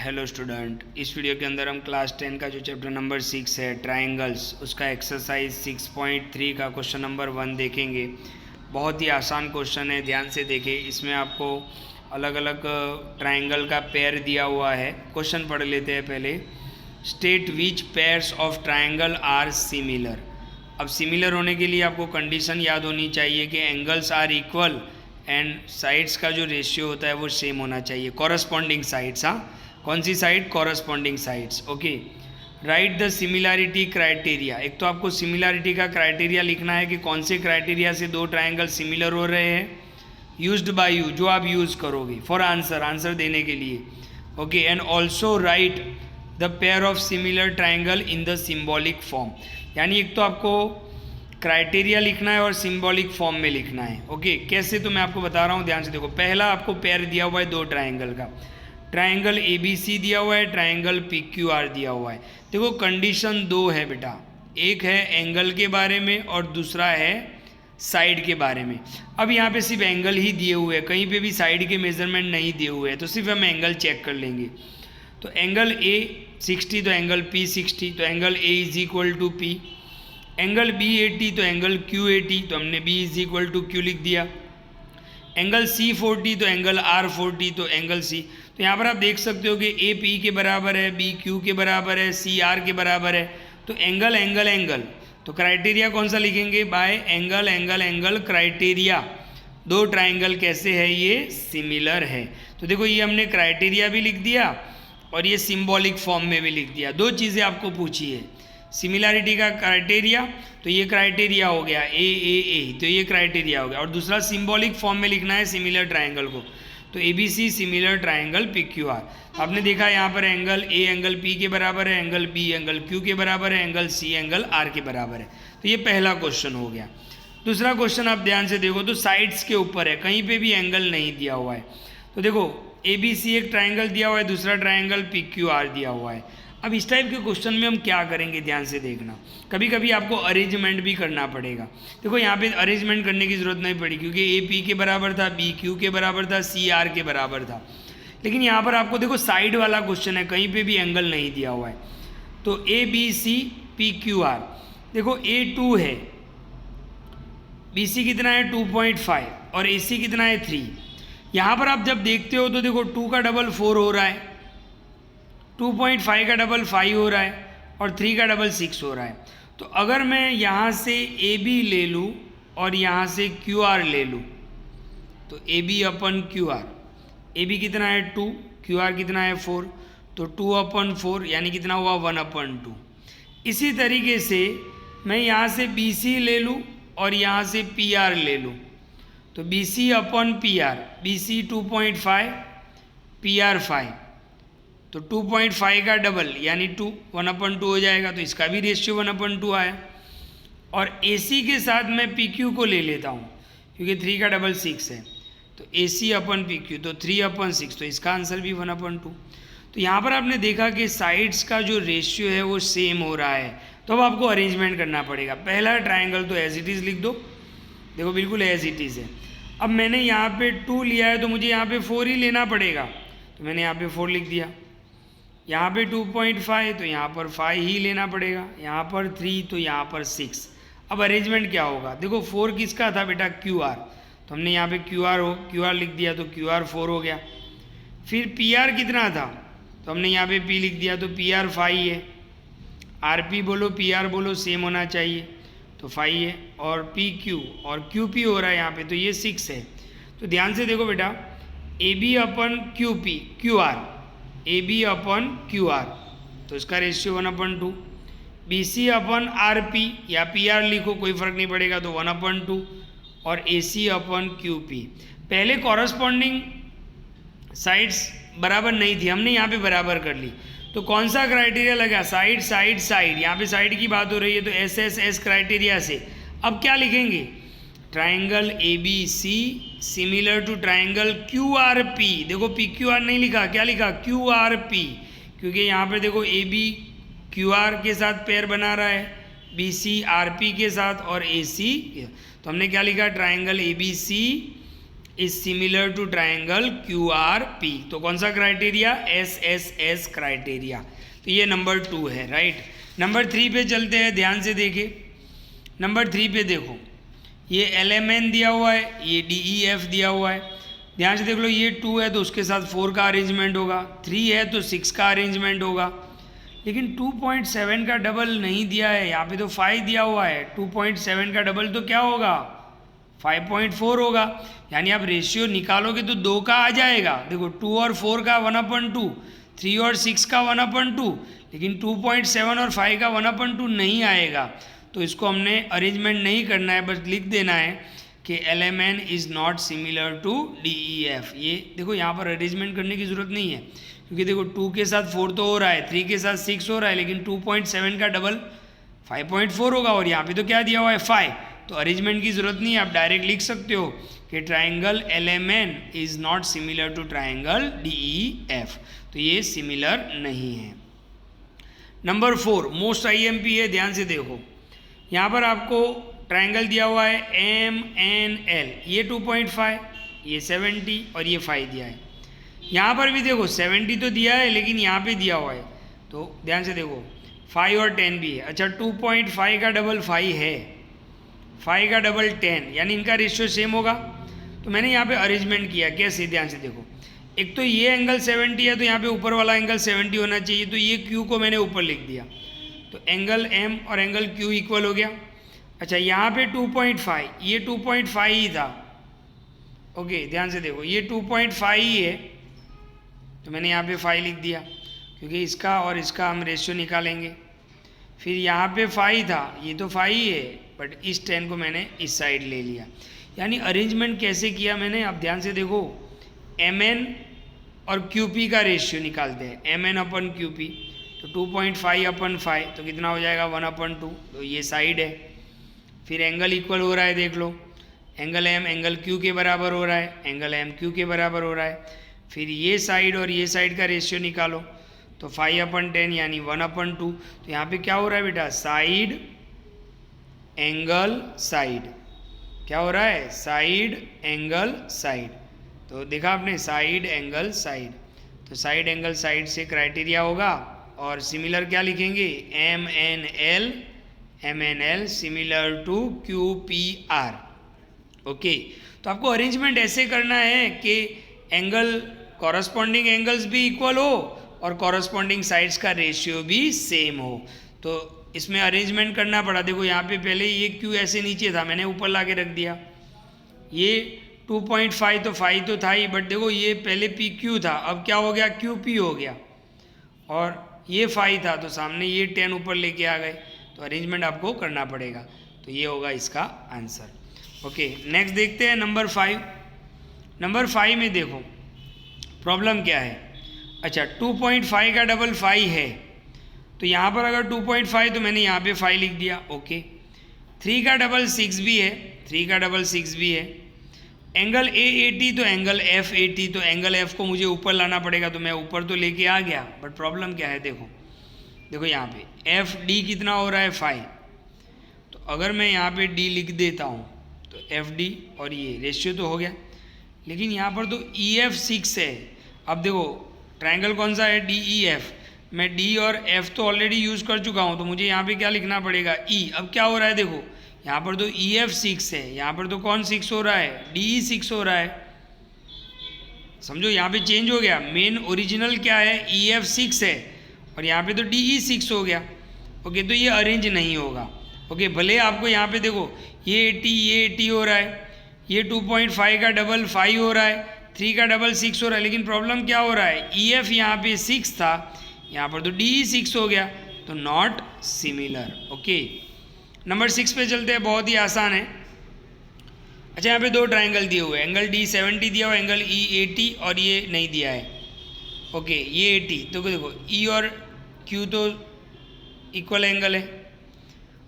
Hello student, इस video के अंदर हम क्लास 10 का जो चैप्टर नंबर 6 है ट्रायंगल्स, उसका एक्सरसाइज 6.3 का क्वेश्चन नंबर 1 देखेंगे। बहुत ही आसान क्वेश्चन है, ध्यान से देखें। इसमें आपको अलग अलग ट्रायंगल का पेयर दिया हुआ है। क्वेश्चन पढ़ लेते हैं पहले। State which pairs of triangle are similar. अब सिमिलर होने के लिए आपको कंडीशन याद होनी चाहिए कि angles are equal and sides का जो रेशियो होता है वो सेम होना चाहिए। कॉरस्पॉन्डिंग साइड्स, हाँ, कौन सी side? Corresponding sides. Okay, write the similarity criteria. एक तो आपको सिमिलैरिटी का क्राइटेरिया लिखना है कि कौन से क्राइटेरिया से दो ट्रायंगल सिमिलर हो रहे हैं, यूज्ड बाय यू, जो आप यूज़ करोगे फॉर आंसर देने के लिए। Okay, and also right the pair of similar triangle in the symbolic form. यानी एक तो आपको क्राइटेरिया लिखना है और सिम्बॉलिक फॉर्म में लिखना है। ओके, कैसे तो मैं आपको बता रहा हूँ, ध्यान से देखो। पहला आपको पेयर दिया हुआ है दो ट्रायंगल का, ट्रायंगल ABC दिया हुआ है, ट्रायंगल PQR दिया हुआ है। देखो कंडीशन दो है बेटा, एक है एंगल के बारे में और दूसरा है साइड के बारे में। अब यहाँ पे सिर्फ एंगल ही दिए हुए हैं, कहीं पे भी साइड के मेजरमेंट नहीं दिए हुए हैं, तो सिर्फ हम एंगल चेक कर लेंगे। तो एंगल A 60 तो एंगल P 60, तो angle A is equal to P। Angle B 80 तो एंगल Q 80, तो हमने B is equal to Q लिख दिया। एंगल C 40 तो एंगल R 40, तो एंगल C। तो यहाँ पर आप देख सकते हो कि A P के बराबर है, B Q के बराबर है, C R के बराबर है। तो एंगल एंगल एंगल, तो क्राइटेरिया कौन सा लिखेंगे? Bye angle angle angle criteria. दो ट्रायंगल कैसे है? ये सिमिलर है। तो देखो ये हमने क्राइटेरिया भी लिख दिया और ये सिंबॉलिक फॉर्म में भी लिख दिया। दो चीज़ें आपको पूछी है, सिमिलैरिटी का क्राइटेरिया, तो ये क्राइटेरिया हो गया ए, तो ये क्राइटेरिया हो गया, और दूसरा सिंबॉलिक फॉर्म में लिखना है सिमिलर ट्रायंगल को, तो ABC सिमिलर ट्रायंगल PQR। आपने देखा यहाँ पर एंगल A एंगल P के बराबर है, एंगल B एंगल Q के बराबर है, एंगल C एंगल R के बराबर है। तो ये पहला क्वेश्चन हो गया। दूसरा क्वेश्चन आप ध्यान से देखो तो साइड्स के ऊपर है, कहीं पे भी एंगल नहीं दिया हुआ है। तो देखो ABC एक ट्रायंगल दिया हुआ है, दूसरा ट्रायंगल PQR दिया हुआ है। अब इस टाइप के क्वेश्चन में हम क्या करेंगे, ध्यान से देखना। कभी कभी आपको अरेंजमेंट भी करना पड़ेगा। देखो यहाँ पे अरेंजमेंट करने की ज़रूरत नहीं पड़ी, क्योंकि A P के बराबर था, B Q के बराबर था, C R के बराबर था। लेकिन यहाँ पर आपको देखो साइड वाला क्वेश्चन है, कहीं पे भी एंगल नहीं दिया हुआ है। तो ABC PQR, देखो A2 है, BC कितना है 2.5 और AC कितना है 3। यहाँ पर आप जब देखते हो तो देखो 2 का डबल 4 हो रहा है, 2.5 का डबल 5 हो रहा है और 3 का डबल 6 हो रहा है। तो अगर मैं यहाँ से AB ले लूँ और यहाँ से QR ले लूँ, तो AB अपन QR, AB कितना है 2, QR कितना है 4, तो 2/4 यानी कितना हुआ 1/2। इसी तरीके से मैं यहाँ से BC ले लूँ और यहाँ से PR ले लूँ, तो BC/PR, BC 2.5 PR 5, तो 2.5 का डबल यानी 1/2 हो जाएगा, तो इसका भी रेशियो 1/2 आया। और AC के साथ मैं PQ को ले लेता हूँ, क्योंकि 3 का डबल 6 है, तो AC/PQ तो 3/6, तो इसका आंसर भी 1/2। तो यहाँ पर आपने देखा कि साइड्स का जो रेशियो है वो सेम हो रहा है। तो अब आपको अरेंजमेंट करना पड़ेगा। पहला ट्रायंगल तो एज इट इज़ लिख दो, देखो बिल्कुल एज इट इज़ है। अब मैंने यहाँ पे 2 लिया है, तो मुझे यहाँ पे 4 ही लेना पड़ेगा, तो मैंने यहाँ पे 4 लिख दिया। यहाँ पे 2.5 तो यहाँ पर 5 ही लेना पड़ेगा, यहाँ पर 3 तो यहाँ पर 6। अब अरेंजमेंट क्या होगा? देखो 4 किसका था बेटा? QR, तो हमने यहाँ पे QR लिख दिया, तो QR 4 हो गया। फिर PR कितना था? तो हमने यहाँ पे P लिख दिया, तो PR 5 है। RP बोलो PR बोलो सेम होना चाहिए, तो 5 है। और PQ और QP हो रहा है यहाँ पे, तो ये 6 है। तो ध्यान से देखो बेटा, AB/QP QR, AB/QR, तो इसका रेशियो 1/2। BC/RP या PR लिखो, कोई फर्क नहीं पड़ेगा, तो 1/2। और AC/QP। पहले कॉरस्पॉन्डिंग साइड्स बराबर नहीं थी, हमने यहाँ पे बराबर कर ली, तो कौन सा क्राइटेरिया लगा? साइड साइड साइड, यहाँ पे साइड की बात हो रही है, तो SSS क्राइटेरिया से। अब क्या लिखेंगे? Triangle ABC similar to triangle QRP। देखो PQR नहीं लिखा, क्या लिखा? QRP, क्योंकि यहाँ पे देखो AB QR के साथ पेयर बना रहा है, BC RP के साथ और AC, तो हमने क्या लिखा? Triangle ABC is similar to triangle Q R P. तो कौन सा criteria? S S S criteria. तो ये नंबर 2 है, राइट। नंबर 3 पे चलते हैं, ध्यान से देखिए। नंबर 3 पे देखो, ये LMN दिया हुआ है, ये DEF दिया हुआ है। ध्यान से देख लो, ये 2 है तो उसके साथ 4 का अरेंजमेंट होगा, 3 है तो 6 का अरेंजमेंट होगा। लेकिन 2.7 का डबल नहीं दिया है, यहाँ पे तो 5 दिया हुआ है। 2.7 का डबल तो क्या होगा? 5.4 होगा। यानी आप रेशियो निकालोगे तो 2 का आ जाएगा। देखो 2 और 4 का 1/2, 3 और 6 का 1/2, लेकिन 2.7 और 5 का 1/2 नहीं आएगा। तो इसको हमने अरेंजमेंट नहीं करना है, बस लिख देना है कि LMN is not similar to DEF। ये देखो यहाँ पर अरेंजमेंट करने की ज़रूरत नहीं है, क्योंकि देखो 2 के साथ 4 तो हो रहा है, 3 के साथ 6 हो रहा है, लेकिन 2.7 का डबल 5.4 होगा और यहाँ पे तो क्या दिया हुआ है? 5। तो अरेंजमेंट की ज़रूरत नहीं है, आप डायरेक्ट लिख सकते हो कि triangle LMN is not similar to triangle DEF। तो ये सिमिलर नहीं है। नंबर 4 मोस्ट IMP है, ध्यान से देखो। यहाँ पर आपको ट्राइंगल दिया हुआ है MNL, ये 2.5, ये 70 और ये 5 दिया है। यहाँ पर भी देखो 70 तो दिया है, लेकिन यहाँ पे दिया हुआ है, तो ध्यान से देखो 5 और 10 भी है। अच्छा 2.5 का डबल 5 है, 5 का डबल 10, यानी इनका रेशियो सेम होगा। तो मैंने यहाँ पे अरेंजमेंट किया, कैसे? ध्यान से देखो, एक तो ये एंगल 70 है तो यहाँ पे ऊपर वाला एंगल 70 होना चाहिए, तो ये Q को मैंने ऊपर लिख दिया, तो एंगल M और एंगल Q इक्वल हो गया। अच्छा यहाँ पे 2.5, ये 2.5 ही था। ओके ध्यान से देखो, ये 2.5 ही है, तो मैंने यहाँ पे 5 लिख दिया, क्योंकि इसका और इसका हम रेशियो निकालेंगे। फिर यहाँ पे 5 था, ये तो 5 ही है, बट इस 10 को मैंने इस साइड ले लिया। यानी अरेंजमेंट कैसे किया मैंने, आप ध्यान से देखो। MN और QP का रेशियो निकालते हैं, MN/QP, तो 2.5/5 तो कितना हो जाएगा? 1/2। तो ये साइड है। फिर एंगल इक्वल हो रहा है, देख लो, एंगल M एंगल Q के बराबर हो रहा है, एंगल M Q के बराबर हो रहा है। फिर ये साइड और ये साइड का रेशियो निकालो, तो 5/10 यानी 1/2। तो यहाँ पे क्या हो रहा है बेटा? साइड एंगल साइड, क्या हो रहा है? Side angle side. तो देखा आपने, साइड एंगल साइड। तो साइड एंगल साइड से क्राइटेरिया होगा, और सिमिलर क्या लिखेंगे? MNL similar to QPR। Okay, तो आपको अरेंजमेंट ऐसे करना है कि एंगल, कॉरस्पॉन्डिंग एंगल्स भी इक्वल हो और कॉरस्पॉन्डिंग साइड्स का रेशियो भी सेम हो। तो इसमें अरेंजमेंट करना पड़ा। देखो यहाँ पे पहले ये Q ऐसे नीचे था, मैंने ऊपर ला के रख दिया। ये 2.5 तो 5 तो था ही, बट देखो ये पहले PQ था, अब क्या हो गया? QP हो गया। और ये 5 था तो सामने ये 10 ऊपर लेके आ गए। तो अरेंजमेंट आपको करना पड़ेगा। तो ये होगा इसका आंसर। ओके, नेक्स्ट देखते हैं नंबर 5। नंबर 5 में देखो प्रॉब्लम क्या है। अच्छा 2.5 का डबल 5 है, तो यहाँ पर अगर 2.5 तो मैंने यहाँ पे 5 लिख दिया। ओके, 3 का डबल 6 भी है, 3 का डबल 6 भी है। एंगल A80 तो एंगल F80, तो एंगल F को मुझे ऊपर लाना पड़ेगा, तो मैं ऊपर तो लेके आ गया, बट प्रॉब्लम क्या है देखो, देखो यहाँ पे FD कितना हो रहा है? 5। तो अगर मैं यहाँ पे D लिख देता हूँ तो FD और ये रेशियो तो हो गया, लेकिन यहाँ पर तो EF 6 है। अब देखो ट्रायंगल कौन सा है? DEF। मैं D और F तो ऑलरेडी यूज़ कर चुका हूँ, तो मुझे यहाँ पे क्या लिखना पड़ेगा? E। अब क्या हो रहा है देखो, यहाँ पर तो EF 6 है, यहाँ पर तो कौन 6 हो रहा है? DE 6 हो रहा है। समझो यहाँ पे चेंज हो गया, मेन ओरिजिनल क्या है? EF 6 है और यहाँ पे तो DE 6 हो गया। ओके, तो ये अरेंज नहीं होगा। ओके, भले आपको यहाँ पे देखो ये 80 हो रहा है, ये 2.5 का डबल 5 हो रहा है, 3 का डबल 6 हो रहा है, लेकिन प्रॉब्लम क्या हो रहा है? EF यहाँ पे 6 था, यहाँ पर तो DE 6 हो गया, तो नॉट सिमिलर। ओके, नंबर 6 पे चलते हैं, बहुत ही आसान है। अच्छा यहाँ पे दो ट्रायंगल दिए हुए हैं, एंगल D 70 दिया हुआ है, एंगल E 80 और ये नहीं दिया है। ओके, ये 80, तो देखो E और Q तो इक्वल एंगल है।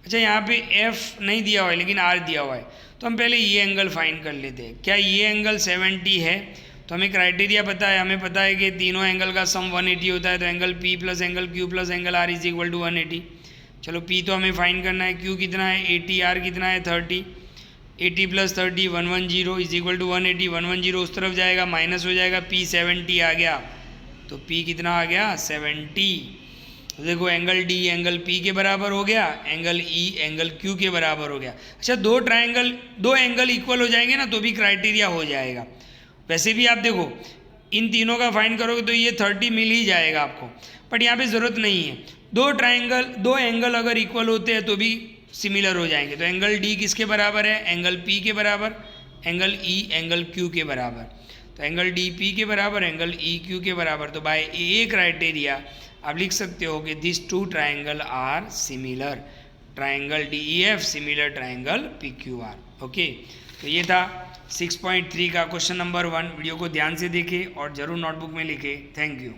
अच्छा यहाँ पे F नहीं दिया हुआ है लेकिन R दिया हुआ है, तो हम पहले ये एंगल फाइंड कर लेते हैं। क्या ये एंगल 70 है? तो हमें क्राइटेरिया पता है, हमें पता है कि तीनों एंगल का सम 180 होता है, तो angle P plus angle Q plus angle R is equal to 180। चलो P तो हमें फाइंड करना है, Q कितना है 80, R कितना है 30। 80 + 30 110 इज इक्वल टू 180, 110 उस तरफ जाएगा, माइनस हो जाएगा, P 70 आ गया, तो P कितना आ गया 70। तो देखो एंगल D एंगल P के बराबर हो गया, एंगल E एंगल Q के बराबर हो गया। अच्छा दो एंगल इक्वल हो जाएंगे ना तो भी क्राइटेरिया हो जाएगा। वैसे भी आप देखो इन तीनों का फाइंड करोगे तो ये 30 मिल ही जाएगा आपको, बट यहाँ पे ज़रूरत नहीं है। दो एंगल अगर इक्वल होते हैं तो भी सिमिलर हो जाएंगे। तो एंगल D किसके बराबर है, एंगल P के बराबर, एंगल E एंगल Q के बराबर। तो एंगल डी पी के बराबर, एंगल ई क्यू के बराबर। तो बाय ए क्राइटेरिया आप लिख सकते हो कि this two triangle are similar, triangle D E F similar triangle P Q R. Okay, तो ये था 6.3 का क्वेश्चन नंबर 1। वीडियो को ध्यान से देखें और ज़रूर नोटबुक में लिखें। Thank you.